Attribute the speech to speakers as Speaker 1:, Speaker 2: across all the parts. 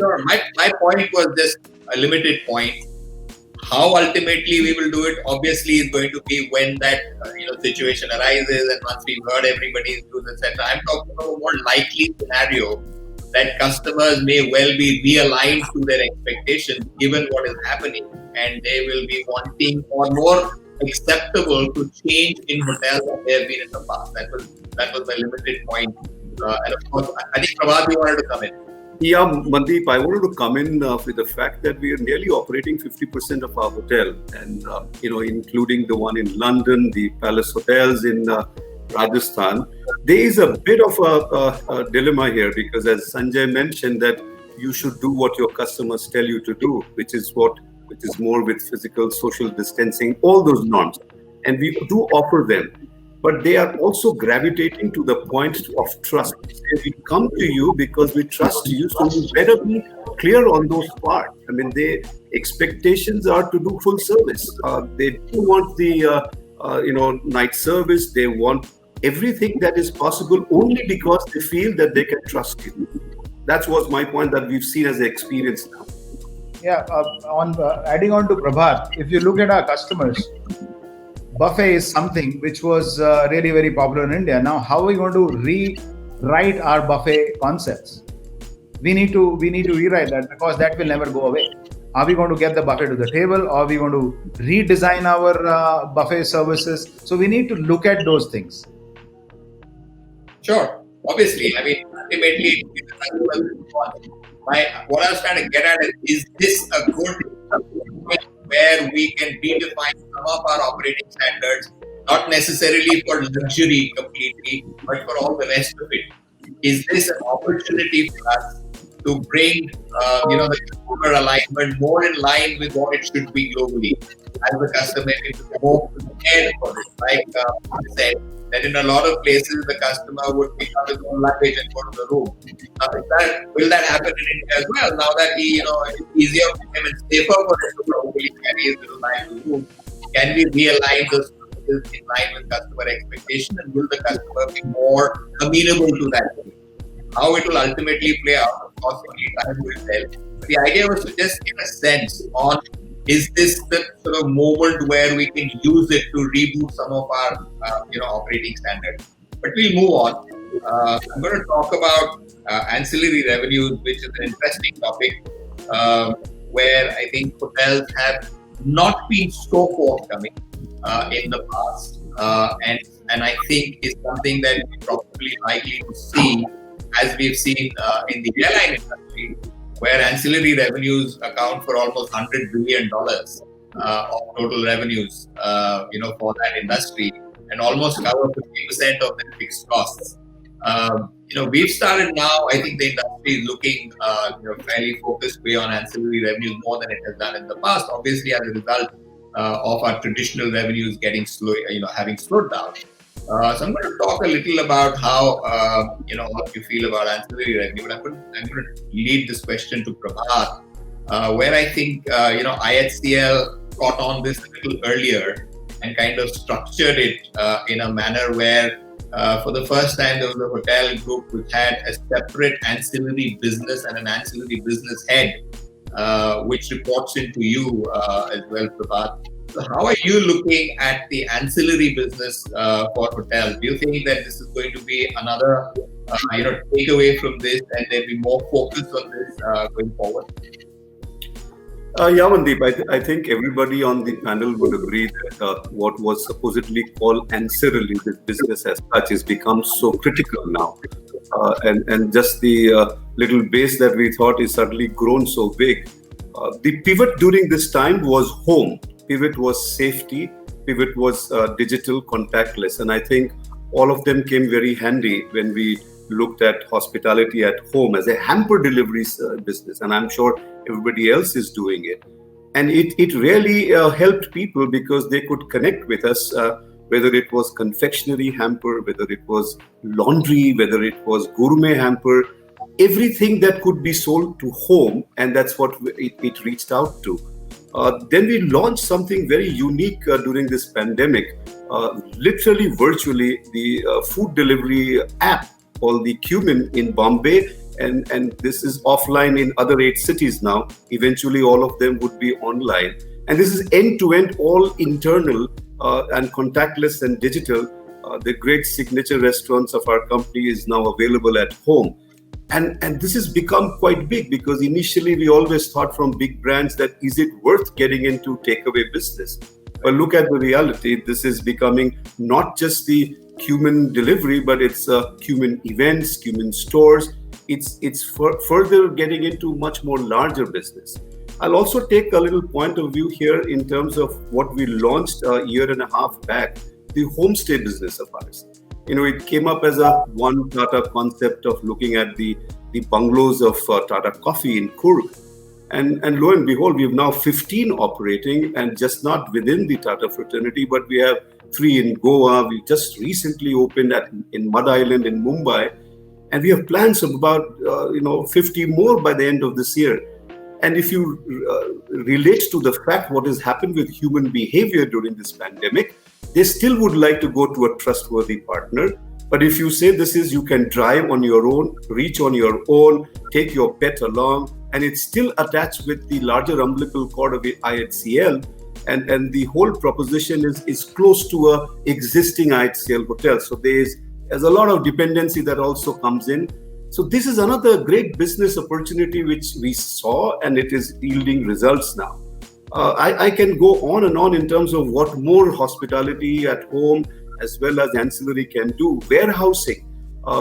Speaker 1: Sure. My point was just a limited point. How ultimately we will do it, obviously, is going to be when that situation arises, and once we've heard everybody's views, etc. I'm talking about a more likely scenario that customers may well be realigned to their expectations given what is happening, and they will be wanting or more acceptable to change in hotels than they have been in the past. That was my limited point. And of course, I think Prabhat, you wanted to come in.
Speaker 2: Yeah, Mandeep, I wanted to come in with the fact that we are nearly operating 50% of our hotel, and including the one in London, the Palace Hotels in Rajasthan. There is a bit of a dilemma here, because as Sunjae mentioned, that you should do what your customers tell you to do, which is more with physical, social distancing, all those norms, and we do offer them. But they are also gravitating to the point of trust. We come to you because we trust you, so you better be clear on those parts. I mean, their expectations are to do full service. They do want the night service. They want everything that is possible only because they feel that they can trust you. That was my point that we've seen as an experience now.
Speaker 3: Yeah, adding on to Prabhat, if you look at our customers, buffet is something which was really very popular in India. Now, how are we going to rewrite our buffet concepts? We need to rewrite that, because that will never go away. Are we going to get the buffet to the table? Or are we going to redesign our buffet services? So we need to look at those things.
Speaker 1: Sure. Obviously, I mean, ultimately, what I was trying to get at is this a good where we can redefine some of our operating standards, not necessarily for luxury completely, but for all the rest of it? Is this an opportunity for us to bring the customer alignment more in line with what it should be globally, as the customer is more prepared for this? Like I said, that in a lot of places the customer would pick up his own luggage and go to the room. Will that happen in India as well? Now that it's easier for him and safer for him to probably carry his little bag to the room, can we realign those services in line with customer expectation, and will the customer be more amenable to that? How it will ultimately play out, of course, only time will tell. But the idea was to just get a sense on, is this the sort of moment where we can use it to reboot some of our operating standards? But we'll move on. I'm going to talk about ancillary revenues, which is an interesting topic, where I think hotels have not been so forthcoming in the past, and I think is something that we're probably likely to see, as we've seen in the airline industry, where ancillary revenues account for almost $100 billion of total revenues, for that industry, and almost cover 50% of their fixed costs. We've started now. I think the industry is looking, fairly focused way on ancillary revenues more than it has done in the past. Obviously, as a result of our traditional revenues getting slow, having slowed down. So I'm going to talk a little about how, what you feel about ancillary revenue. But I'm going to lead this question to Prabhat, where I think, IHCL caught on this a little earlier and kind of structured it in a manner where, for the first time, there was a hotel group which had a separate ancillary business and an ancillary business head, which reports into you as well, Prabhat. So how are you looking at the ancillary business for hotels? Do you think that this is going to be another, takeaway from this, and there'll be more focus on this going forward?
Speaker 2: Yeah, Mandeep, I think everybody on the panel would agree that what was supposedly called ancillary business as such has become so critical now. And just the little base that we thought is suddenly grown so big. The pivot during this time was home. Pivot was safety. Pivot was digital, contactless. And I think all of them came very handy when we looked at hospitality at home as a hamper delivery business. And I'm sure everybody else is doing it. And it really helped people because they could connect with us, whether it was confectionery hamper, whether it was laundry, whether it was gourmet hamper, everything that could be sold to home. And that's what it reached out to. Then we launched something very unique during this pandemic, literally virtually the food delivery app called the Cumin in Bombay and this is offline in other 8 cities now. Eventually, all of them would be online. And this is end-to-end, all internal and contactless and digital. The great signature restaurants of our company is now available at home. And this has become quite big, because initially we always thought from big brands that is it worth getting into takeaway business? But look at the reality. This is becoming not just the human delivery, but it's human events, human stores. It's further getting into much more larger business. I'll also take a little point of view here in terms of what we launched a year and a half back, the homestay business of ours. It came up as a one Tata concept of looking at the bungalows of Tata Coffee in Coorg. And lo and behold, we have now 15 operating, and just not within the Tata fraternity, but we have 3 in Goa. We just recently opened in Mud Island in Mumbai. And we have plans of about 50 more by the end of this year. And if you relate to the fact what has happened with human behavior during this pandemic, they still would like to go to a trustworthy partner. But if you say you can drive on your own, reach on your own, take your pet along, and it's still attached with the larger umbilical cord of the IHCL, and the whole proposition is close to a existing IHCL hotel. So there's a lot of dependency that also comes in. So this is another great business opportunity which we saw, and it is yielding results now. I can go on and on in terms of what more hospitality at home as well as ancillary can do. Warehousing,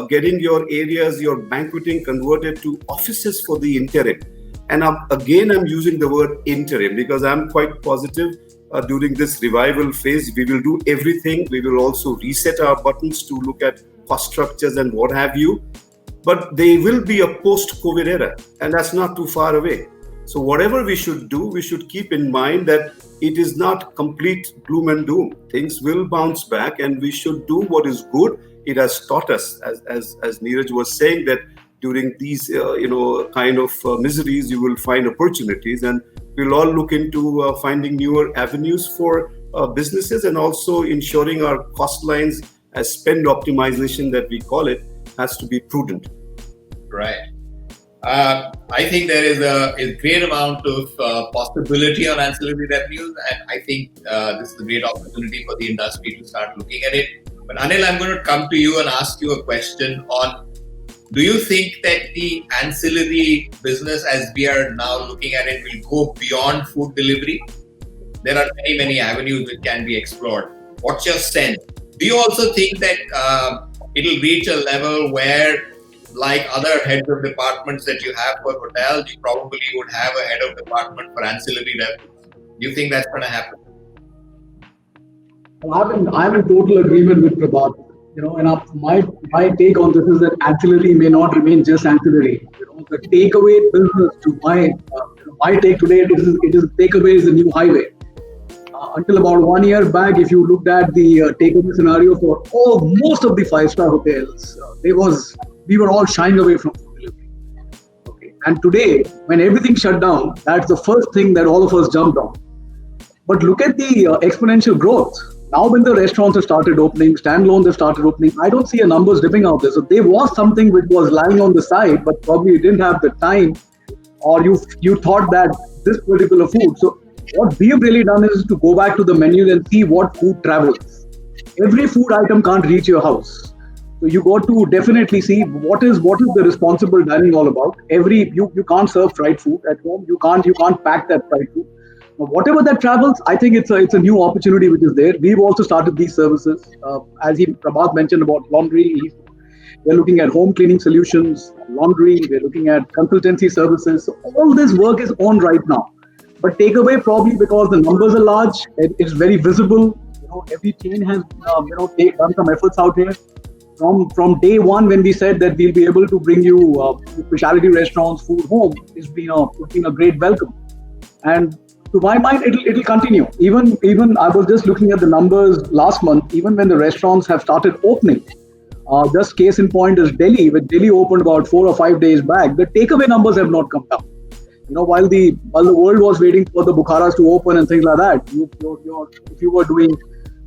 Speaker 2: getting your areas, your banqueting converted to offices for the interim. And again, I'm using the word interim because I'm quite positive during this revival phase, we will do everything. We will also reset our buttons to look at cost structures and what have you. But they will be a post-COVID era, and that's not too far away. So whatever we should do, we should keep in mind that it is not complete gloom and doom. Things will bounce back, and we should do what is good. It has taught us, as Neeraj was saying, that during these kind of miseries, you will find opportunities, and we'll all look into finding newer avenues for businesses, and also ensuring our cost lines, as spend optimization that we call it, has to be prudent.
Speaker 1: Right. I think there is a great amount of possibility on ancillary revenues, and I think this is a great opportunity for the industry to start looking at it. But Anil, I'm going to come to you and ask you a question on, do you think that the ancillary business as we are now looking at it will go beyond food delivery? There are many, many avenues which can be explored. What's your sense? Do you also think that it'll reach a level where, like other heads of departments that you have for hotels, you probably would have a head of department for ancillary revenues? Do you think that's going to happen?
Speaker 4: I'm in total agreement with Prabhat. And my take on this is that ancillary may not remain just ancillary. The takeaway business, to my take today, it is takeaway is the new highway. Until about 1 year back, if you looked at the takeaway scenario for most of the 5-star hotels, we were all shying away from food delivery. Okay. And today, when everything shut down, that's the first thing that all of us jumped on. But look at the exponential growth. Now when the restaurants have started opening, standalones have started opening, I don't see a numbers dipping out there. So there was something which was lying on the side, but probably you didn't have the time, or you thought that this particular food. So what we have really done is to go back to the menu and see what food travels. Every food item can't reach your house. So you got to definitely see what is the responsible dining all about. You can't serve fried food at home. You can't pack that fried food. Whatever that travels, I think it's a new opportunity which is there. We've also started these services. As Prabhat mentioned about laundry, we're looking at home cleaning solutions, laundry, we're looking at consultancy services. So all this work is on right now. But takeaway, probably because the numbers are large, it's very visible. Every chain has done some efforts out here. From day one, when we said that we'll be able to bring you specialty restaurants, food home, it's been a great welcome. And to my mind, it'll continue. Even I was just looking at the numbers last month. Even when the restaurants have started opening, just case in point is Delhi. When Delhi opened about 4 or 5 days back, the takeaway numbers have not come down. While the world was waiting for the Bukharas to open and things like that, if you were doing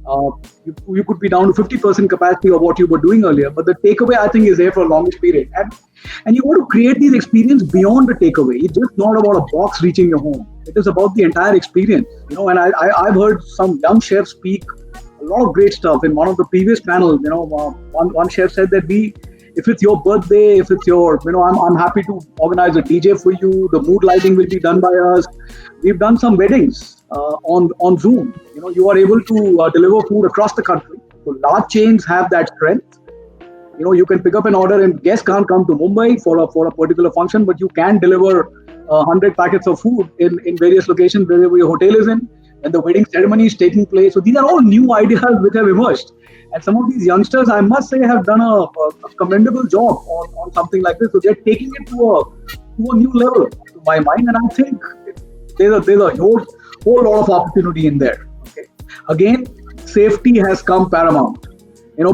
Speaker 4: you could be down to 50% capacity of what you were doing earlier, but the takeaway I think is there for a longest period. And you want to create these experience beyond the takeaway. It's just not about a box reaching your home. It is about the entire experience. And I've heard some young chefs speak a lot of great stuff. In one of the previous panels, one chef said that if it's your birthday, if it's your, I'm happy to organize a DJ for you. The mood lighting will be done by us. We've done some weddings on Zoom. You are able to deliver food across the country. So large chains have that strength. You can pick up an order and guests can't come to Mumbai for a particular function, but you can deliver 100 packets of food in various locations wherever your hotel is in, and the wedding ceremony is taking place. So these are all new ideas which have emerged. And some of these youngsters, I must say, have done a commendable job on something like this. So they're taking it to a new level, to my mind. And I think there's a whole lot of opportunity in there. Okay. Again, safety has come paramount.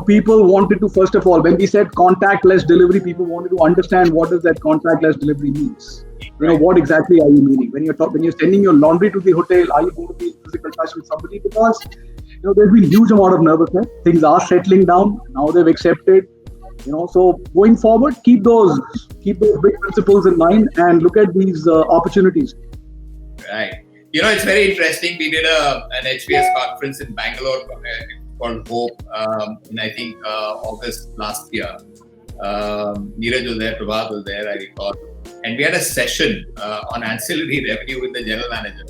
Speaker 4: People wanted to, first of all, when we said contactless delivery, people wanted to understand what does that contactless delivery means. What exactly are you meaning? When you're sending your laundry to the hotel, are you going to be in physical touch with somebody? Because there's been huge amount of nervousness. Things are settling down. Now they've accepted. So going forward, keep those big principles in mind and look at these opportunities.
Speaker 1: Right. It's very interesting. We did an HBS conference in Bangalore called Hope in I think August last year. Neeraj was there, Prabhat was there, I recall. And we had a session on ancillary revenue with the general manager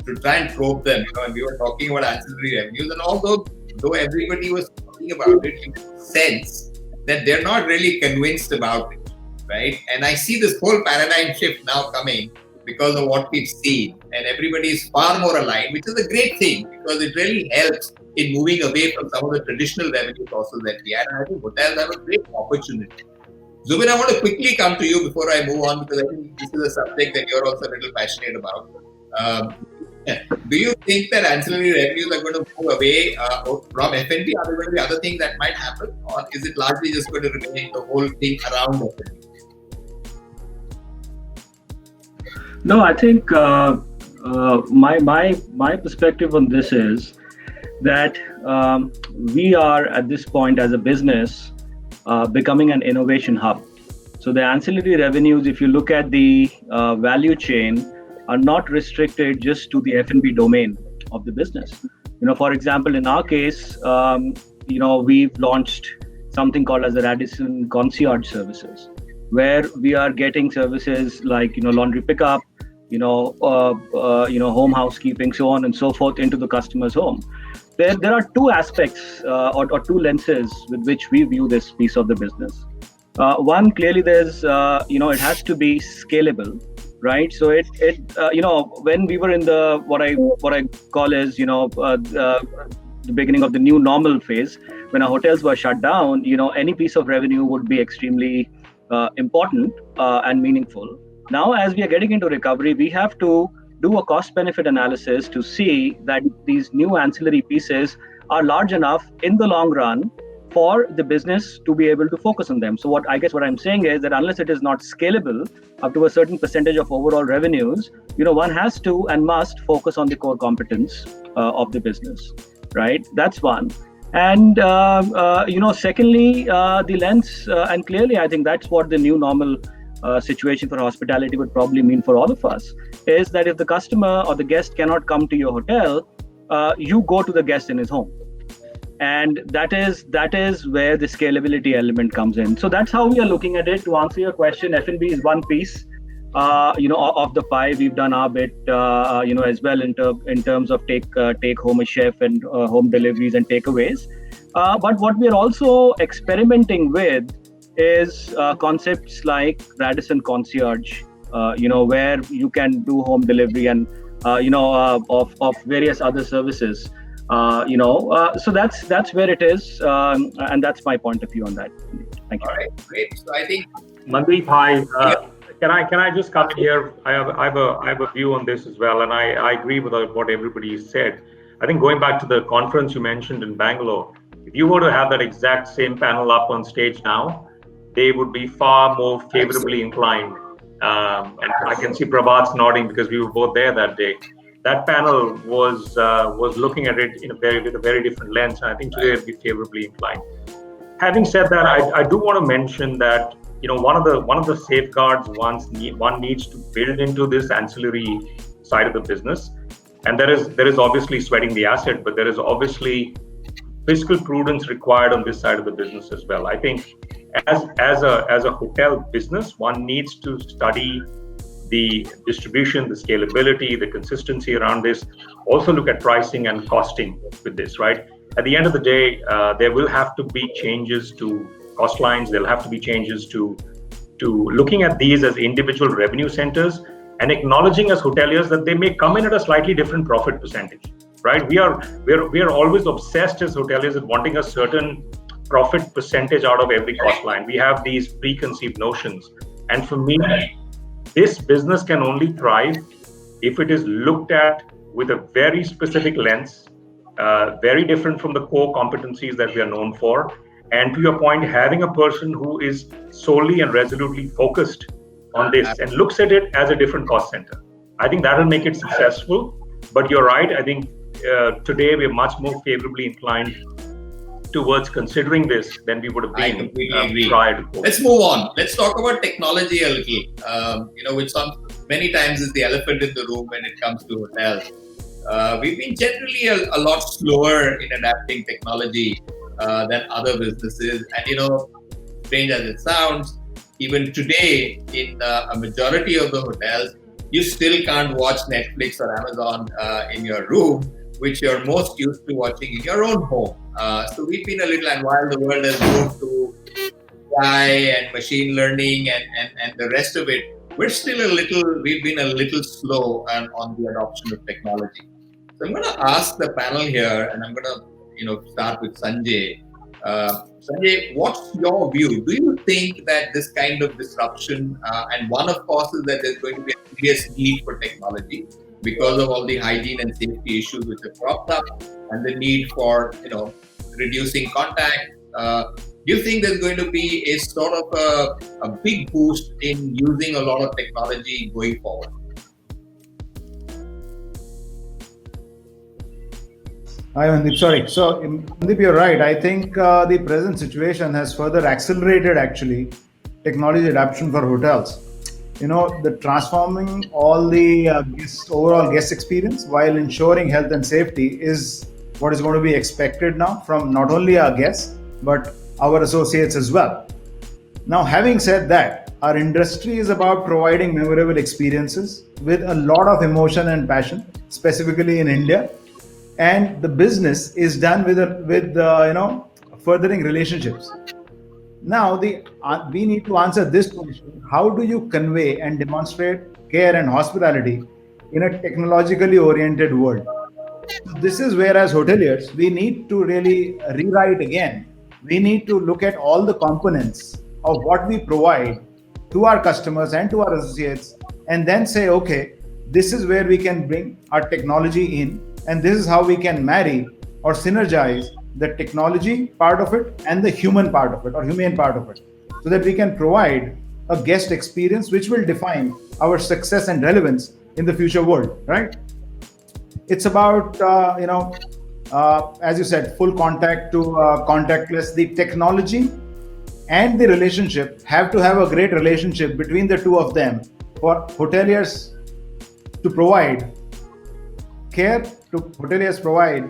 Speaker 1: to try and probe them. And we were talking about ancillary revenues, and although everybody was talking about it, you could sense that they're not really convinced about it, right? And I see this whole paradigm shift now coming because of what we've seen, and everybody is far more aligned, which is a great thing because it really helps in moving away from some of the traditional revenue sources that we had. And I think hotels have a great opportunity. Zubin, I want to quickly come to you before I move on, because I think this is a subject that you're also a little passionate about. Do you think that ancillary revenues are going to move away from F&B? Are there going to be other things that might happen, or is it largely just going to remain the whole thing around F&B?
Speaker 5: No, I think my perspective on this is that we are at this point as a business becoming an innovation hub. So the ancillary revenues, if you look at the value chain, are not restricted just to the F&B domain of the business. For example, in our case, we've launched something called as the Radisson concierge services, where we are getting services like laundry pickup, home housekeeping, so on and so forth into the customer's home. There are two aspects or two lenses with which we view this piece of the business. One, clearly there's it has to be scalable, right? So it when we were in the what I call as the beginning of the new normal phase, when our hotels were shut down, any piece of revenue would be extremely important and meaningful. Now, as we are getting into recovery, we have to do a cost-benefit analysis to see that these new ancillary pieces are large enough in the long run for the business to be able to focus on them. So what I'm saying is that unless it is not scalable up to a certain percentage of overall revenues, one has to and must focus on the core competence of the business, right? That's one. And, secondly, the lens, and clearly I think that's what the new normal situation for hospitality would probably mean for all of us, is that if the customer or the guest cannot come to your hotel, you go to the guest in his home. And that is where the scalability element comes in. So that's how we are looking at it. To answer your question, F&B is one piece, of the pie. We've done our bit, as well in terms of take home a chef and home deliveries and takeaways. But what we are also experimenting with is concepts like Radisson concierge, where you can do home delivery and of various other services. So that's where it is, and that's my point of view on that. Thank you.
Speaker 1: All right, great. So I think
Speaker 6: Mandeep, hi. Can I just come in here? I have a view on this as well, and I agree with what everybody said. I think going back to the conference you mentioned in Bangalore, if you were to have that exact same panel up on stage now, they would be far more favorably inclined. And I can see Prabhat's nodding because we were both there that day. that panel was looking at it with a very different lens, and I think today it'll be favorably inclined. Having said that, I do want to mention that one of the safeguards one needs to build into this ancillary side of the business, and there is obviously sweating the asset, but there is obviously fiscal prudence required on this side of the business as well. I think as a hotel business, one needs to study the distribution, the scalability, the consistency around this. Also look at pricing and costing with this, right? At the end of the day, there will have to be changes to cost lines. There'll have to be changes to looking at these as individual revenue centers and acknowledging as hoteliers that they may come in at a slightly different profit percentage, right? We are always obsessed as hoteliers at wanting a certain profit percentage out of every cost line. We have these preconceived notions. And for me, this business can only thrive if it is looked at with a very specific lens, very different from the core competencies that we are known for. And to your point, having a person who is solely and resolutely focused on this and looks at it as a different cost center, I think that will make it successful. But you're right, I think today we're much more favorably inclined towards considering this than we would have been prior to COVID.
Speaker 1: Let's move on. Let's talk about technology a little. Which many times is the elephant in the room when it comes to hotels. We've been generally a lot slower in adapting technology than other businesses. And strange as it sounds, even today in a majority of the hotels, you still can't watch Netflix or Amazon in your room, which you're most used to watching in your own home. So we've been a little, and while the world has moved to AI and machine learning and the rest of it, we've been a little slow on the adoption of technology. So I'm going to ask the panel here, and I'm going to start with Sunjae. Sunjae, what's your view? Do you think that this kind of disruption, and one of course is that there's going to be a serious need for technology because of all the hygiene and safety issues which have cropped up, and the need for reducing contact. Do you think there's going to be a sort of a big boost in using a lot of technology going forward?
Speaker 3: Hi, Mandeep. Sorry. So, Mandeep, you're right. I think the present situation has further accelerated actually technology adoption for hotels. The transforming all the overall guest experience while ensuring health and safety is what is going to be expected now from not only our guests but our associates as well. Now, having said that, our industry is about providing memorable experiences with a lot of emotion and passion, specifically in India. And the business is done with furthering relationships. Now, we need to answer this question: how do you convey and demonstrate care and hospitality in a technologically oriented world? This is where, as hoteliers, we need to really rewrite again. We need to look at all the components of what we provide to our customers and to our associates, and then say, okay, this is where we can bring our technology in. And this is how we can marry or synergize the technology part of it and the human part of it or humane part of it, so that we can provide a guest experience which will define our success and relevance in the future world, right? It's about, as you said, full contact to contactless. The technology and the relationship have to have a great relationship between the two of them for hoteliers to provide care, to hoteliers provide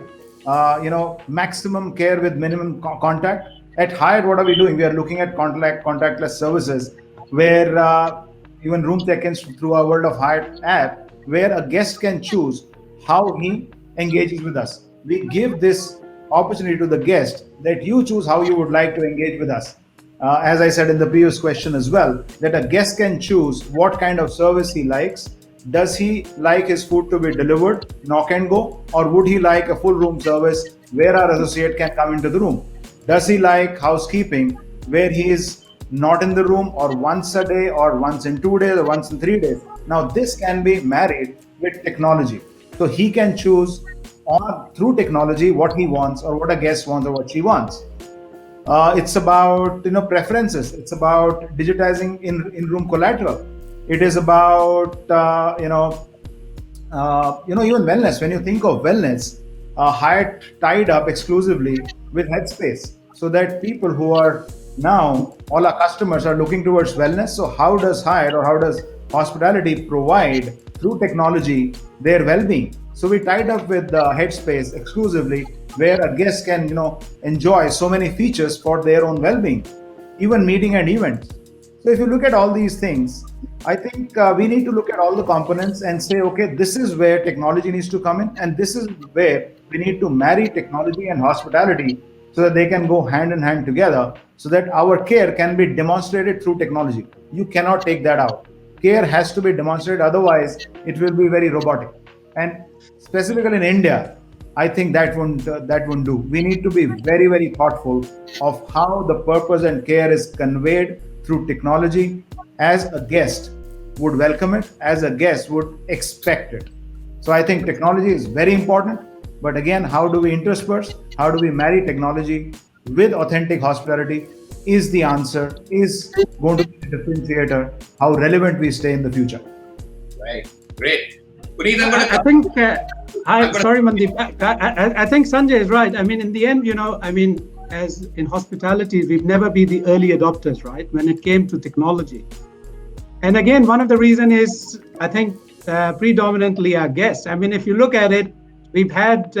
Speaker 3: maximum care with minimum contact. At Hyatt, what are we doing? We are looking at contactless services where even room check-ins through our World of Hyatt app, where a guest can choose how he engages with us. We give this opportunity to the guest that you choose how you would like to engage with us. As I said in the previous question as well, that a guest can choose what kind of service he likes. Does he like his food to be delivered, knock and go, or would he like a full room service where our associate can come into the room? Does he like housekeeping where he is not in the room, or once a day, or once in 2 days, or once in 3 days? Now this can be married with technology. So he can choose through technology what he wants, or what a guest wants, or what she wants. It's about preferences. It's about digitizing in-room collateral. It is about even wellness. When you think of wellness, Hyatt tied up exclusively with Headspace, so that people who are now all our customers are looking towards wellness. So how does Hyatt or how does hospitality provide through technology their well-being? So we tied up with Headspace exclusively, where a guest can enjoy so many features for their own well-being, even meeting and events. So if you look at all these things, I think we need to look at all the components and say, okay, this is where technology needs to come in, and this is where we need to marry technology and hospitality so that they can go hand in hand together, so that our care can be demonstrated through technology. You cannot take that out. Care has to be demonstrated, otherwise it will be very robotic. And specifically in India, I think that won't do. We need to be very, very thoughtful of how the purpose and care is conveyed through technology, as a guest would welcome it, as a guest would expect it. So I think technology is very important, but again, how do we intersperse? How do we marry technology with authentic hospitality? Is the answer, is going to be the differentiator, how relevant we stay in the future.
Speaker 1: Right. Great. Puneet, I'm
Speaker 7: I
Speaker 1: gonna
Speaker 7: think,
Speaker 1: I'm gonna-
Speaker 7: sorry, Mandeep. I think Sunjay is right. I mean, in the end, as in hospitality, we've never been the early adopters, right? When it came to technology. And again, one of the reason is, I think, predominantly our guests. I mean, if you look at it, we've had,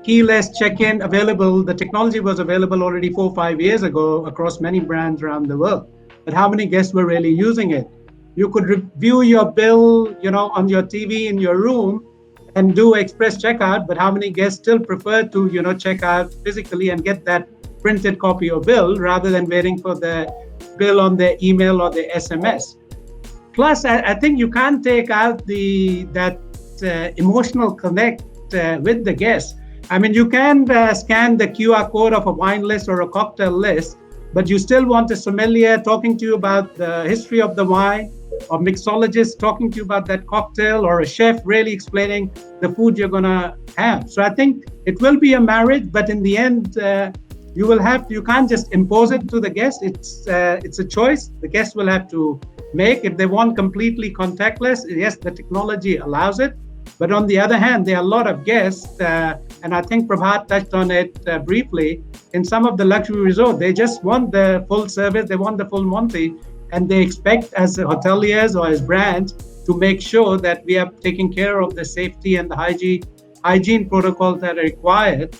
Speaker 7: keyless check-in available. The technology was available already 4 or 5 years ago across many brands around the world. But how many guests were really using it? You could review your bill, on your TV in your room and do express checkout, but how many guests still prefer to, check out physically and get that printed copy of bill rather than waiting for the bill on their email or their SMS? Plus, I think you can't take out that emotional connect with the guests. I mean, you can scan the QR code of a wine list or a cocktail list, but you still want a sommelier talking to you about the history of the wine, or mixologist talking to you about that cocktail, or a chef really explaining the food you're gonna have. So I think it will be a marriage, but in the end, you can't just impose it to the guest. It's a choice the guest will have to make. If they want completely contactless, yes, the technology allows it. But on the other hand, there are a lot of guests, and I think Prabhat touched on it briefly. In some of the luxury resorts, they just want the full service, they want the full Monty, and they expect, as hoteliers or as brands, to make sure that we are taking care of the safety and the hygiene protocols that are required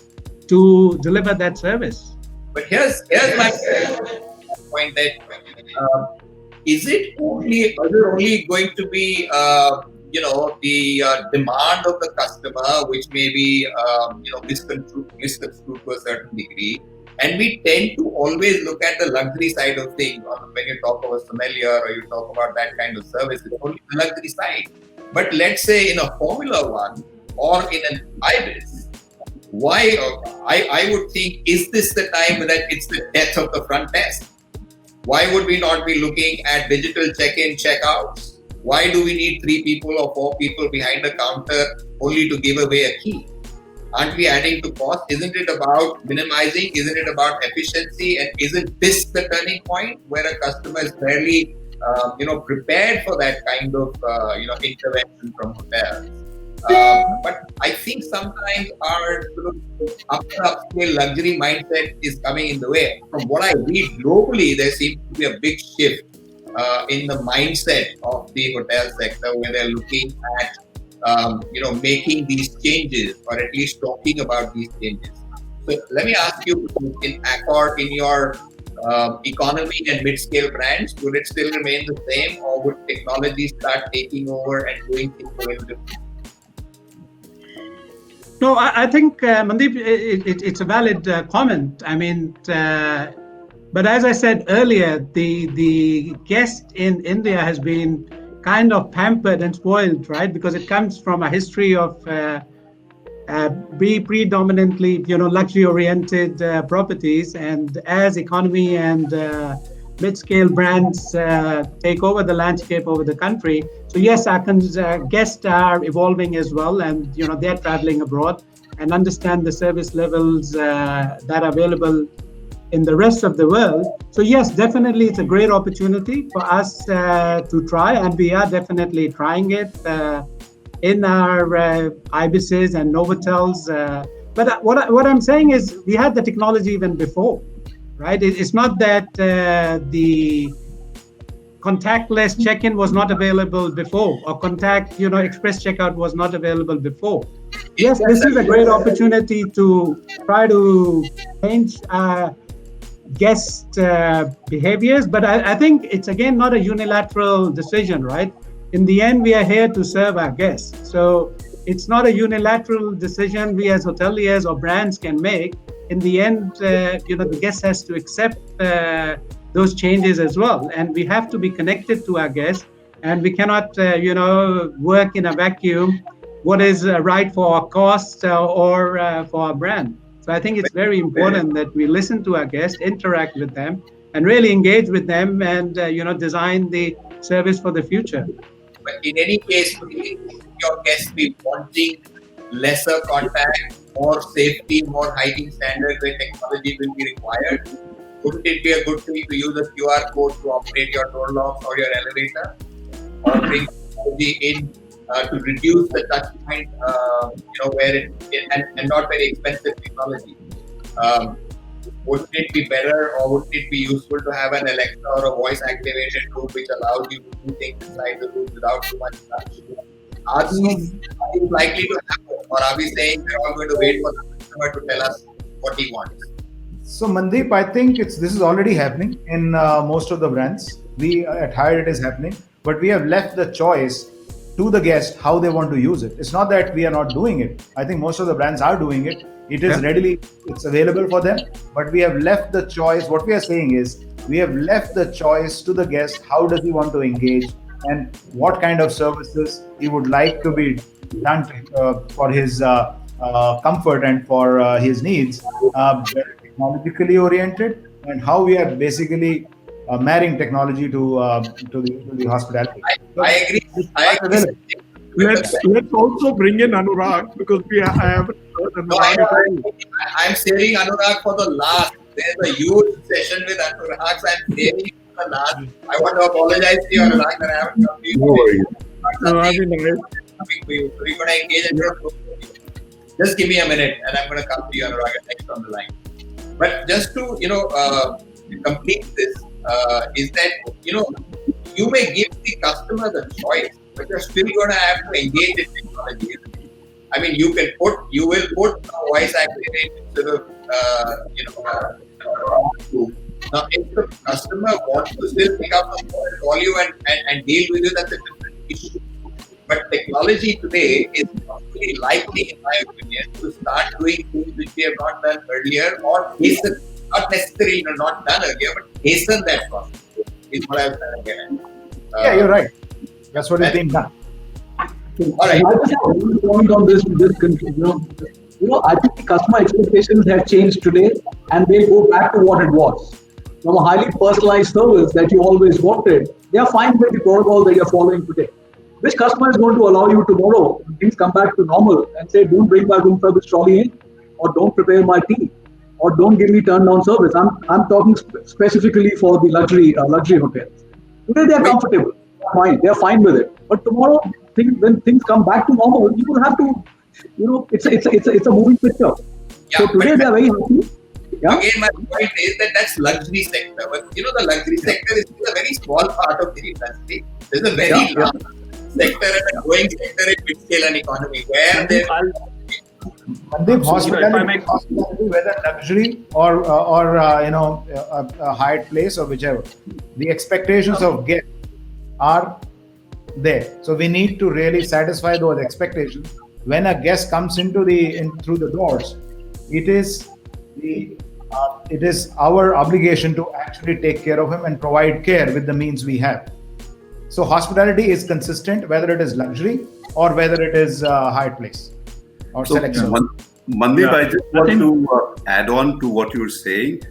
Speaker 7: to deliver that service.
Speaker 1: But here's my point, that is it only going to be the demand of the customer, which may be misconstrued to a certain degree, and we tend to always look at the luxury side of things. When you talk about sommelier or you talk about that kind of service, it's only the luxury side. But let's say in a Formula One or in an Ibis, why I would think, is this the time that it's the death of the front desk? Why would we not be looking at digital check-in, check-outs? Why do we need 3 people or 4 people behind a counter only to give away a key? Aren't we adding to cost? Isn't it about minimizing? Isn't it about efficiency? And isn't this the turning point where a customer is fairly, prepared for that kind of, intervention from hotels? But I think sometimes our sort of upscale luxury mindset is coming in the way. From what I read globally, there seems to be a big shift in the mindset of the hotel sector, where they're looking at making these changes, or at least talking about these changes. So let me ask you, in Accor, in your economy and mid-scale brands, would it still remain the same, or would technology start taking over and doing things a little different?
Speaker 7: No, I think, Mandeep, it's a valid comment. I mean, but as I said earlier, the guest in India has been kind of pampered and spoiled, right? Because it comes from a history of be predominantly, luxury-oriented properties, and as economy and mid-scale brands take over the landscape over the country. So yes, our guests are evolving as well, and they're traveling abroad and understand the service levels that are available in the rest of the world. So yes, definitely it's a great opportunity for us to try, and we are definitely trying it. in our Ibises and Novotels. But what I'm saying is we had the technology even before, right? It's not that the contactless check-in was not available before, or express checkout was not available before. Yes, this is a great opportunity to try to change guest behaviors, but I think it's again not a unilateral decision, right? In the end, we are here to serve our guests, so it's not a unilateral decision we as hoteliers or brands can make. In the end, the guest has to accept those changes as well, and we have to be connected to our guests, and we cannot work in a vacuum what is right for our costs or for our brand. So I think it's very important that we listen to our guests, interact with them, and really engage with them, and design the service for the future.
Speaker 1: But in any case, your guests be wanting lesser contact, more safety, more hygiene standards where technology will be required. Wouldn't it be a good thing to use a QR code to operate your door locks or your elevator, or bring technology in to reduce the touch point, where and not very expensive technology? Wouldn't it be better, or wouldn't it be useful to have an Alexa or a voice-activated room which allows you to do things inside the room without too much touch? Are these likely to happen, or are we saying we're all going to wait for the customer to tell us what he wants?
Speaker 3: So Mandeep, I think this is already happening in most of the brands. We at Hyatt it is happening, but we have left the choice to the guest how they want to use it. It's not that we are not doing it. I think most of the brands are doing it. It is readily, it's available for them, but we have left the choice. What we are saying is we have left the choice to the guest. How does he want to engage, and what kind of services he would like to be done for his comfort and for his needs, very technologically oriented, and how we are basically marrying technology to the hospitality.
Speaker 1: I agree.
Speaker 8: Let's also bring in ANURAAG, because I haven't heard ANURAAG.
Speaker 1: I'm saving ANURAAG for the last. There's a huge session with ANURAAG. I'm saving it for the last. I want to apologize to you, ANURAAG, that I haven't come to you.
Speaker 8: No worries. No, I mean,
Speaker 1: we're going to engage in your group. Just give me a minute, and I'm going to come to you, ANURAAG, next on the line. But just to complete this, is that you may give the customer the choice, but you're still going to have to engage in technology. I mean, you will put a voice activated sort of, now if the customer wants to still pick up the phone and call you and deal with you, that's a different issue. But technology today is probably likely, in my opinion, to start doing things which we have not done earlier, or hasten, not necessarily not done earlier, but hasten that process, is what I was trying to get at.
Speaker 3: Yeah, you're right. That's what is being done.
Speaker 1: All right.
Speaker 4: I just have one point on this. I think the customer expectations have changed today, and they go back to what it was. From a highly personalized service that you always wanted, they are fine with the protocol that you're following today. Which customer is going to allow you tomorrow, when things come back to normal, and say, don't bring my room service trolley in, or don't prepare my tea, or don't give me turn down service? I'm talking specifically for the luxury hotels. Today they are comfortable, they're fine with it. But tomorrow, when things come back to normal, you will have to, it's a moving picture.
Speaker 1: Yeah,
Speaker 4: so today they are very happy. Yeah?
Speaker 1: Again, my point is that's luxury sector. But the luxury sector is still a very small part of the industry. There's a very large sector and a growing sector in mid-scale and economy where they.
Speaker 3: Mandeep, hospitality, whether luxury or a Hyatt place or whichever, the expectations of guests are there. So we need to really satisfy those expectations. When a guest comes through the doors, it is our obligation to actually take care of him and provide care with the means we have. So hospitality is consistent, whether it is luxury or whether it is Hyatt place or select service.
Speaker 2: Mandeep, I just want to add on to what you're saying.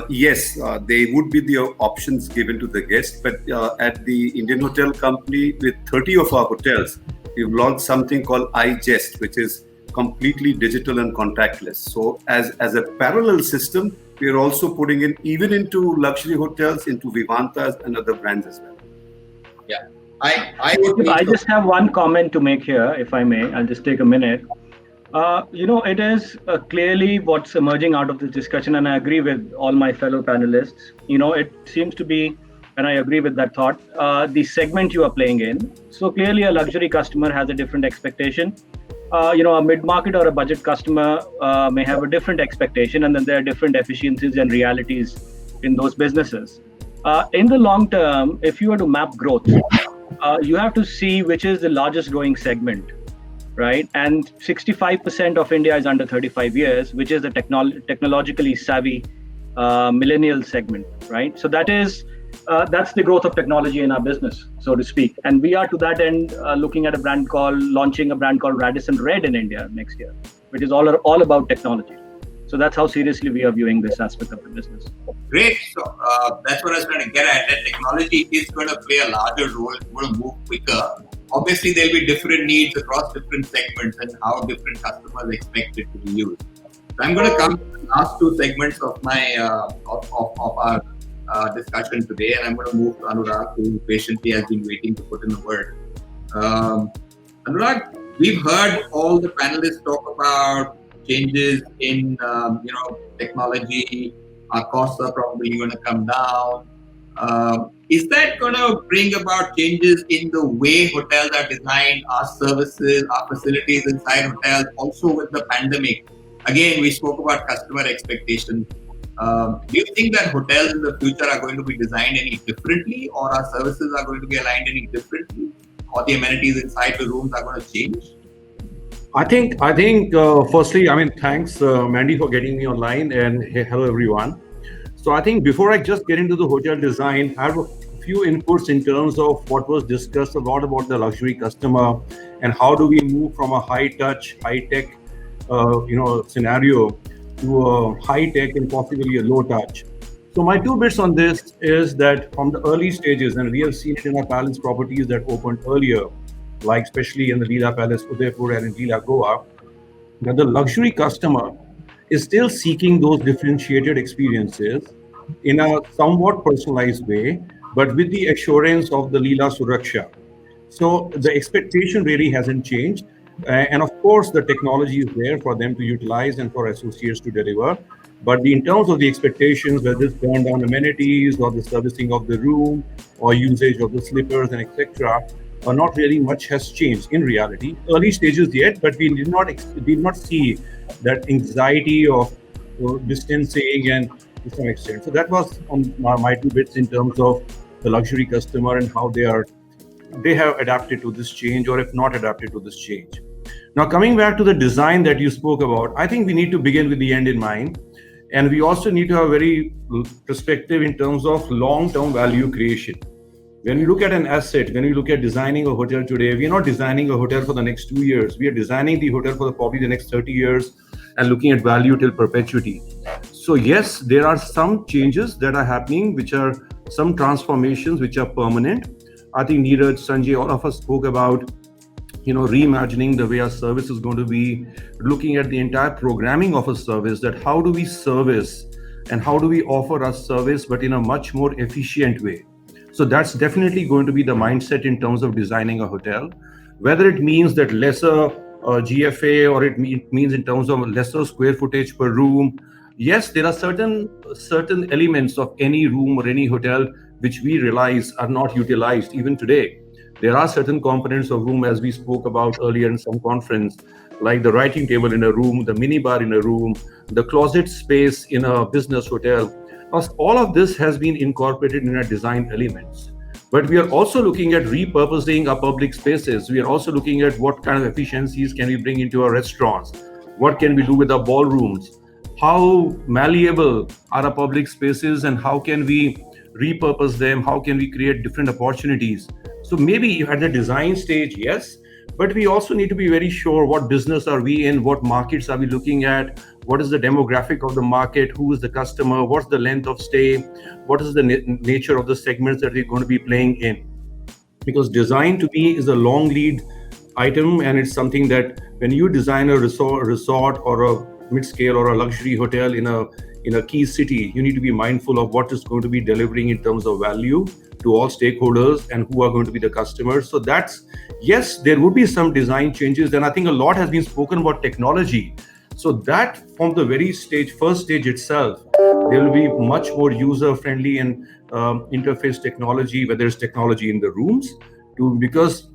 Speaker 2: Yes, they would be the options given to the guest, but at the Indian Hotel Company, with 30 of our hotels, we've launched something called iGest, which is completely digital and contactless. So as a parallel system, we are also putting in even into luxury hotels, into Vivantas and other brands as well.
Speaker 1: Yeah. I would think
Speaker 5: I
Speaker 1: so.
Speaker 5: just have one comment to make here, if I may. I'll just take a minute. It is clearly what's emerging out of this discussion, and I agree with all my fellow panelists. It seems to be, and I agree with that thought, the segment you are playing in. So clearly, a luxury customer has a different expectation. A mid-market or a budget customer may have a different expectation, and then there are different efficiencies and realities in those businesses. In the long term, if you were to map growth, you have to see which is the largest growing segment, right? And 65% of India is under 35 years, which is the technologically savvy millennial segment, right? So that's the growth of technology in our business, so to speak. And we are to that end launching a brand called Radisson Red in India next year, which is all about technology. So that's how seriously we are viewing this aspect of the business.
Speaker 1: Great. So that's what I was trying to get at. That technology is going to play a larger role. It's going to move quicker. Obviously, there'll be different needs across different segments and how different customers expect it to be used. So I'm going to come to the last two segments of my of our discussion today, and I'm going to move to Anurag, who patiently has been waiting to put in a word. Anurag, we've heard all the panelists talk about changes in technology. Our costs are probably going to come down. Is that going to bring about changes in the way hotels are designed, our services, our facilities inside hotels, also with the pandemic? Again, we spoke about customer expectations. Do you think that hotels in the future are going to be designed any differently, or our services are going to be aligned any differently, or the amenities inside the rooms are going to change?
Speaker 8: I think. Firstly, thanks, Mandy, for getting me online, and hey, hello everyone. So I think before I just get into the hotel design, I have a few inputs in terms of what was discussed a lot about the luxury customer and how do we move from a high touch, high tech, scenario to a high tech and possibly a low touch. So my two bits on this is that from the early stages, and we have seen it in our palace properties that opened earlier, like especially in the Leela Palace, Udaipur, and in Leela Goa, that the luxury customer is still seeking those differentiated experiences in a somewhat personalized way, but with the assurance of the Leela Suraksha. So the expectation really hasn't changed. And of course, the technology is there for them to utilize and for associates to deliver. But in terms of the expectations, whether it's burn down amenities or the servicing of the room or usage of the slippers and etc., not really much has changed in reality. Early stages yet, but we did not see that anxiety of distancing and to some extent. So that was on my two bits in terms of the luxury customer and how they have adapted to this change, or if not adapted to this change. Now, coming back to the design that you spoke about, I think we need to begin with the end in mind. And we also need to have a very perspective in terms of long-term value creation. When we look at an asset, when we look at designing a hotel today, we are not designing a hotel for the next 2 years. We are designing the hotel for probably the next 30 years and looking at value till perpetuity. So yes, there are some changes that are happening, which are some transformations which are permanent. I think Neeraj, Sunjae, all of us spoke about reimagining the way our service is going to be, looking at the entire programming of a service, that how do we service and how do we offer our service, but in a much more efficient way. So that's definitely going to be the mindset in terms of designing a hotel, whether it means that lesser GFA or it means in terms of lesser square footage per room. Yes, there are certain elements of any room or any hotel which we realize are not utilized even today. There are certain components of room, as we spoke about earlier in some conference, like the writing table in a room, the minibar in a room, the closet space in a business hotel. All of this has been incorporated in our design elements. But we are also looking at repurposing our public spaces. We are also looking at what kind of efficiencies can we bring into our restaurants? What can we do with our ballrooms? How malleable are our public spaces and how can we repurpose them? How can we create different opportunities? So maybe at the design stage, yes, but we also need to be very sure what business are we in, what markets are we looking at, what is the demographic of the market, who is the customer, what's the length of stay, what is the nature of the segments that we're going to be playing in. Because design to me is a long lead item, and it's something that when you design a resort or a mid-scale or a luxury hotel in a key city, you need to be mindful of what is going to be delivering in terms of value to all stakeholders and who are going to be the customers. So that's, yes, there would be some design changes. And I think a lot has been spoken about technology. So that from the very first stage itself, there will be much more user-friendly and interface technology, whether it's technology in the rooms, because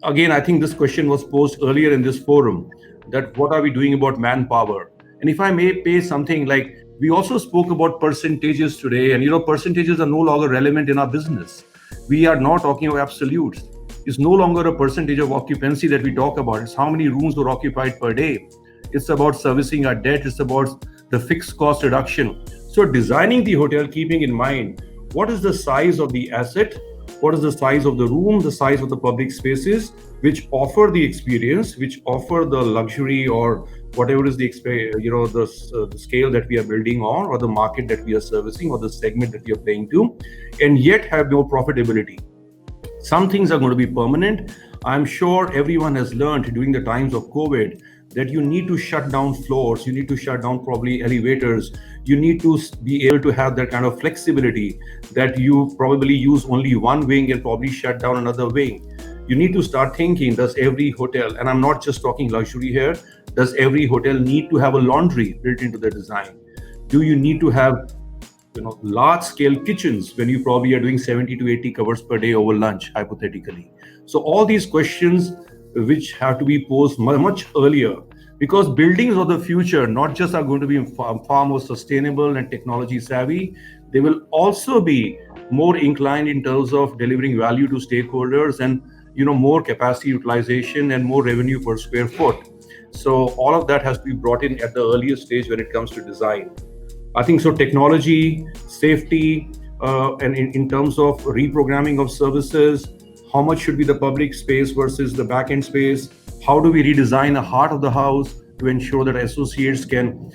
Speaker 8: again, I think this question was posed earlier in this forum, that what are we doing about manpower? And if I may pay something like, we also spoke about percentages today, and percentages are no longer relevant in our business. We are not talking about absolutes. It's no longer a percentage of occupancy that we talk about. It's how many rooms were occupied per day. It's about servicing our debt. It's about the fixed cost reduction. So designing the hotel, keeping in mind, what is the size of the asset? What is the size of the room, the size of the public spaces, which offer the experience, which offer the luxury or whatever is the scale that we are building on, or the market that we are servicing, or the segment that we are playing to, and yet have no profitability. Some things are going to be permanent. I'm sure everyone has learned during the times of COVID that you need to shut down floors, you need to shut down probably elevators, you need to be able to have that kind of flexibility that you probably use only one wing and probably shut down another wing. You need to start thinking, does every hotel, and I'm not just talking luxury here, does every hotel need to have a laundry built into the design? Do you need to have large scale kitchens when you probably are doing 70 to 80 covers per day over lunch, hypothetically? So all these questions which have to be posed much earlier, because buildings of the future not just are going to be far more sustainable and technology savvy, they will also be more inclined in terms of delivering value to stakeholders and more capacity utilization and more revenue per square foot. So all of that has to be brought in at the earliest stage when it comes to design. I think so technology, safety, and in terms of reprogramming of services, how much should be the public space versus the back-end space? How do we redesign the heart of the house to ensure that associates can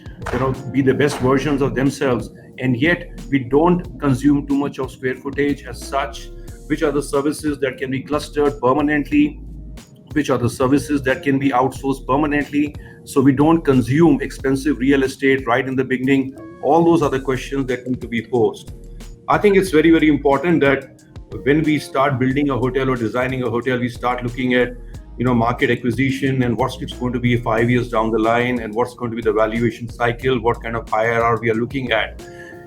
Speaker 8: be the best versions of themselves, and yet we don't consume too much of square footage as such? Which are the services that can be clustered permanently? Which are the services that can be outsourced permanently, so we don't consume expensive real estate right in the beginning? All those are the questions that need to be posed. I think it's very, very important that when we start building a hotel or designing a hotel, we start looking at market acquisition and what's it's going to be 5 years down the line, and what's going to be the valuation cycle, what kind of IRR we are looking at.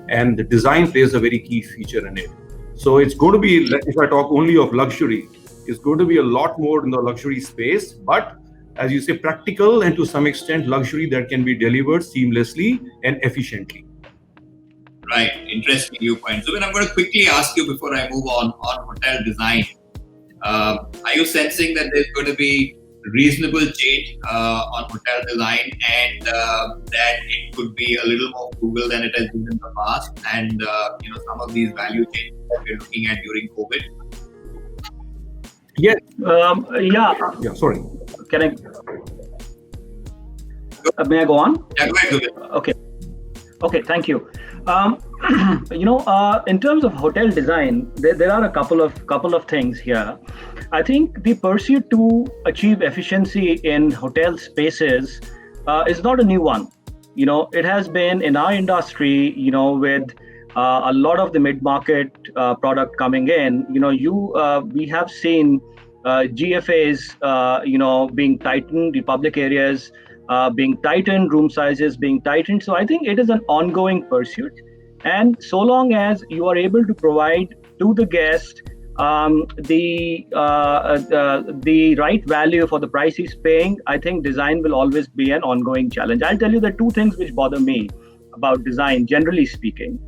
Speaker 8: And the design plays a very key feature in it. So it's going to be, if I talk only of luxury, it's going to be a lot more in the luxury space, but as you say, practical and to some extent luxury that can be delivered seamlessly and efficiently.
Speaker 1: Right, interesting viewpoint. So, I'm going to quickly ask you before I move on hotel design. Are you sensing that there's going to be reasonable change on hotel design, and that it could be a little more frugal than it has been in the past, and some of these value changes that we're looking at during COVID?
Speaker 8: Yes.
Speaker 5: Yeah.
Speaker 8: Sorry.
Speaker 5: Can I? May I go on?
Speaker 1: Yeah, go ahead.
Speaker 5: Okay. Thank you. In terms of hotel design, there are a couple of things here. I think the pursuit to achieve efficiency in hotel spaces is not a new one. It has been in our industry. With a lot of the mid-market product coming in, we have seen GFAs, being tightened, the public areas being tightened, room sizes being tightened. So I think it is an ongoing pursuit. And so long as you are able to provide to the guest the right value for the price he's paying, I think design will always be an ongoing challenge. I'll tell you the two things which bother me about design, generally speaking,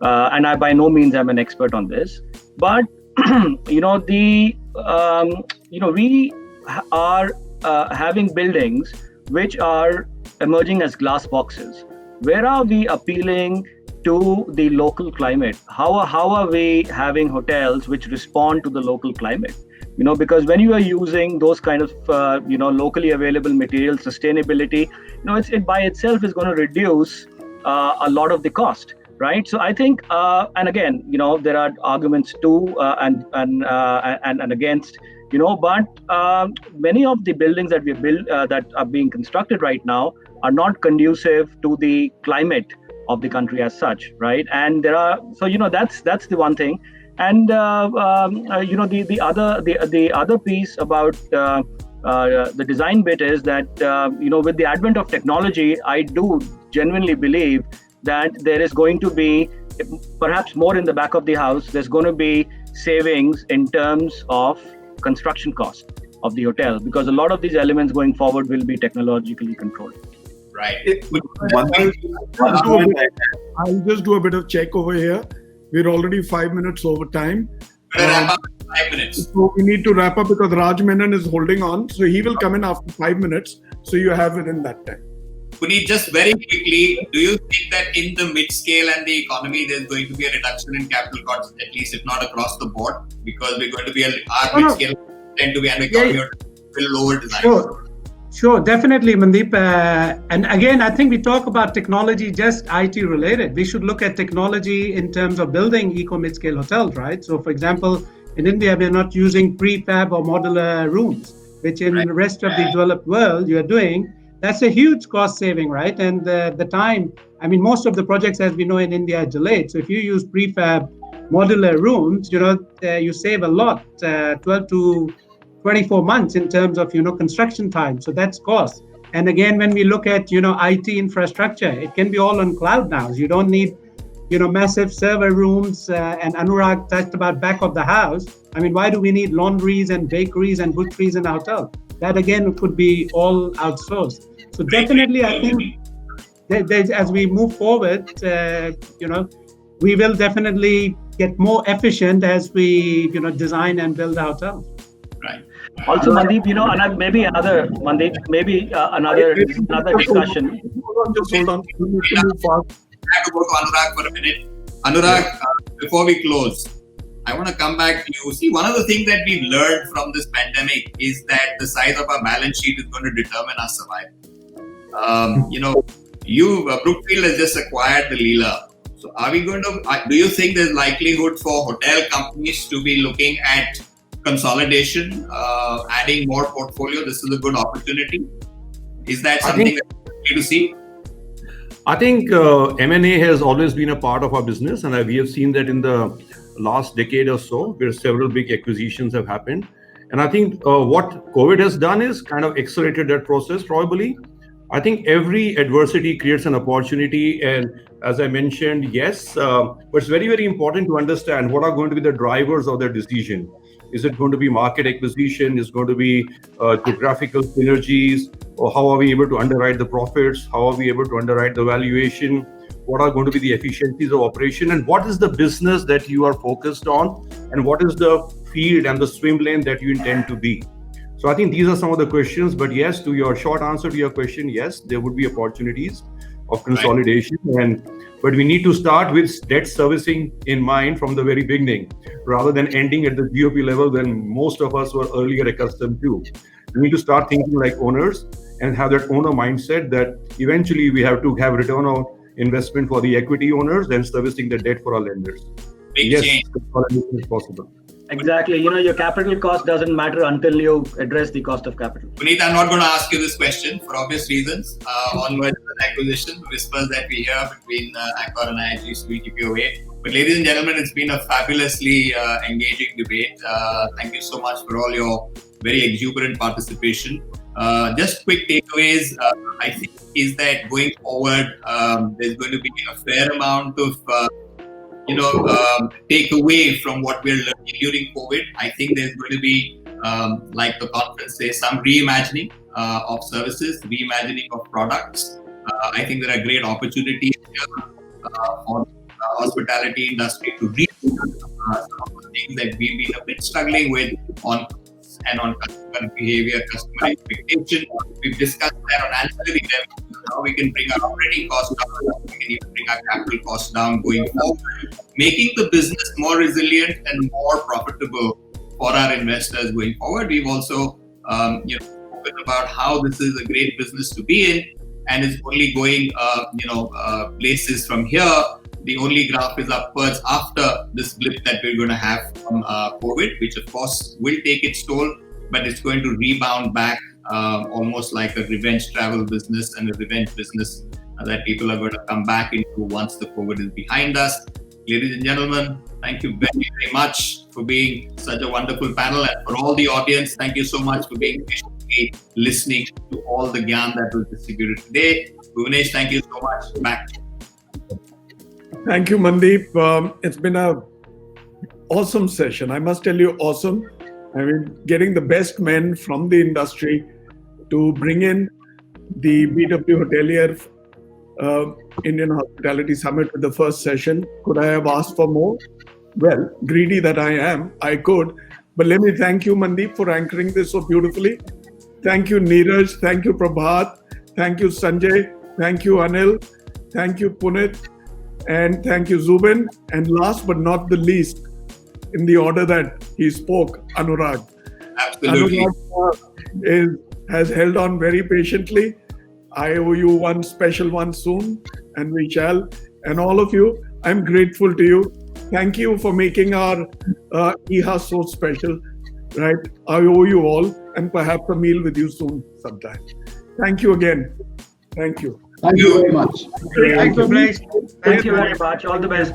Speaker 5: and I by no means am an expert on this, but we are having buildings which are emerging as glass boxes. Where are we appealing to the local climate? How are we having hotels which respond to the local climate? Because when you are using those kind of locally available materials, sustainability, it by itself is going to reduce a lot of the cost, right? So I think, and again, there are arguments to and against, but many of the buildings that we build that are being constructed right now are not conducive to the climate of the country as such, right? And there are, that's the one thing. And the other piece about the design bit is that with the advent of technology, I do genuinely believe that there is going to be, perhaps more in the back of the house, there's going to be savings in terms of construction cost of the hotel, because a lot of these elements going forward will be technologically controlled.
Speaker 1: Right.
Speaker 9: I'll just do a bit of check over here. We're already 5 minutes over time.
Speaker 1: Wrap up in 5 minutes.
Speaker 9: So we need to wrap up because Raj Menon is holding on. So he will come in after 5 minutes. So you have within that time.
Speaker 1: Puneet, just very quickly, do you think that in the mid-scale and the economy, there's going to be a reduction in capital costs, at least if not across the board? Because we're going to be, our mid-scale tend to be an economy will lower design.
Speaker 7: Sure, definitely, Mandeep. And again, I think we talk about technology just IT related. We should look at technology in terms of building eco mid-scale hotels, right? So, for example, in India, we're not using prefab or modular rooms, which in the rest of the developed world you're doing. That's a huge cost saving, right? And the time, I mean, most of the projects, as we know, in India are delayed. So if you use prefab modular rooms, you save a lot, 12 to 24 months in terms of, construction time. So that's cost. And again, when we look at, IT infrastructure, it can be all on cloud now. You don't need, massive server rooms, and Anurag touched about back of the house. I mean, why do we need laundries and bakeries and butcheries in a hotel? That again could be all outsourced. So definitely, I think as we move forward, we will definitely get more efficient as we, design and build our hotels.
Speaker 1: Right.
Speaker 5: Also, Mandeep, maybe another discussion.
Speaker 9: Just hold on.
Speaker 1: I have to go to Anurag for a minute. Anurag, before we close, I want to come back to you. See, one of the things that we've learned from this pandemic is that the size of our balance sheet is going to determine our survival. Brookfield has just acquired the Leela. So do you think there's likelihood for hotel companies to be looking at consolidation, adding more portfolio? This is a good opportunity. Is that something that you're likely to see?
Speaker 8: I think M&A has always been a part of our business, and we have seen that in the last decade or so, where several big acquisitions have happened. And I think what COVID has done is kind of accelerated that process, probably. I think every adversity creates an opportunity. And as I mentioned, yes, but it's very, very important to understand what are going to be the drivers of their decision. Is it going to be market acquisition? Is it going to be geographical synergies? Or how are we able to underwrite the profits? How are we able to underwrite the valuation? What are going to be the efficiencies of operation? And what is the business that you are focused on? And what is the field and the swim lane that you intend to be? So I think these are some of the questions. But yes, to your short answer to your question, yes, there would be opportunities of consolidation. But we need to start with debt servicing in mind from the very beginning, rather than ending at the GOP level when most of us were earlier accustomed to. We need to start thinking like owners and have that owner mindset that eventually we have to have return on investment for the equity owners and servicing the debt for our lenders.
Speaker 1: Big change.
Speaker 8: Consolidation is possible.
Speaker 5: Exactly. Your capital cost doesn't matter until you address the cost of capital.
Speaker 1: Puneet, I'm not going to ask you this question for obvious reasons. On merger and acquisition, whispers that we hear between Accor and IHCL will keep you away. But ladies and gentlemen, it's been a fabulously engaging debate. Thank you so much for all your very exuberant participation. Just quick takeaways, I think, is that going forward, there's going to be a fair amount of take away from what we're learning during COVID. I think there's going to be, like the conference says, some reimagining of services, reimagining of products. I think there are great opportunities here for the hospitality industry to read some of the things that we've been a bit struggling with on customer behavior, customer expectation. We've discussed that on ancillary revenue, how we can bring our operating costs down, how we can even bring our capital costs down going forward, making the business more resilient and more profitable for our investors going forward. We've also spoken about how this is a great business to be in, and it's only going places from here. The only graph is upwards after this blip that we're going to have from COVID, which of course will take its toll, but it's going to rebound back almost like a revenge travel business and a revenge business that people are going to come back into once the COVID is behind us. Ladies and gentlemen, Thank you very, very much for being such a wonderful panel, and for all the audience, thank you so much for being patiently listening to all the gyan that was distributed today. Bhuvanesh, thank you so much. Back.
Speaker 9: Thank you, Mandeep. It's been a awesome session. I must tell you, awesome. I mean, getting the best men from the industry to bring in the BW Hotelier Indian Hospitality Summit with the first session. Could I have asked for more? Well, greedy that I am, I could. But let me thank you, Mandeep, for anchoring this so beautifully. Thank you, Neeraj. Thank you, Prabhat. Thank you, Sunjae. Thank you, Anil. Thank you, Puneet. And thank you, Zubin. And last but not the least, in the order that he spoke, ANURAAG.
Speaker 1: Absolutely.
Speaker 9: ANURAAG has held on very patiently. I owe you one special one soon, and we shall. And all of you, I'm grateful to you. Thank you for making our IHA so special, right? I owe you all, and perhaps a meal with you soon sometime. Thank you again. Thank you.
Speaker 4: Thank you very much.
Speaker 7: Thank you, Blaze.
Speaker 5: Thank you very much. All the best.